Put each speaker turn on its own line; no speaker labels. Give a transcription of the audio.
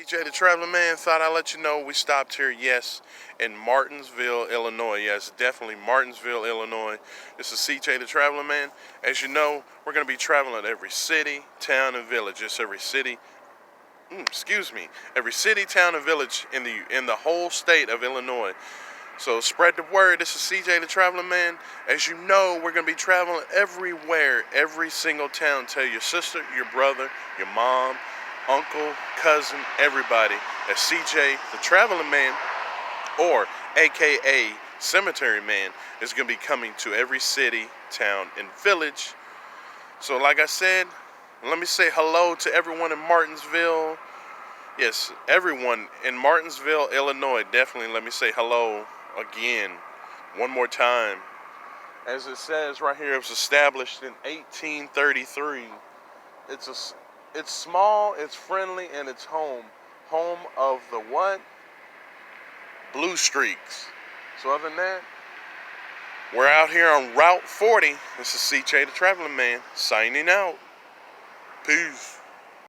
CJ the Traveling Man, thought I'd let you know we stopped here, yes, in Martinsville, Illinois. Yes, definitely Martinsville, Illinois. This is CJ the Traveling Man. As you know, we're going to be traveling every city, town, and village. Just every city, every city, town, and village in the whole state of Illinois. So spread the word. This is CJ the Traveling Man. As you know, we're going to be traveling everywhere, every single town. Tell your sister, your brother, your mom, uncle, cousin, everybody that CJ the Traveling Man, or AKA Cemetery Man, is going to be coming to every city, town, and village. So like I said, let me say hello to everyone in Martinsville. Yes, everyone in Martinsville, Illinois. Definitely let me say hello again, one more time. As it says right here, it was established in 1833. It's small, it's friendly, and it's home of the what? Blue Streaks. So other than that, we're out here on Route 40. This is CJ the Traveling Man, signing out. Peace.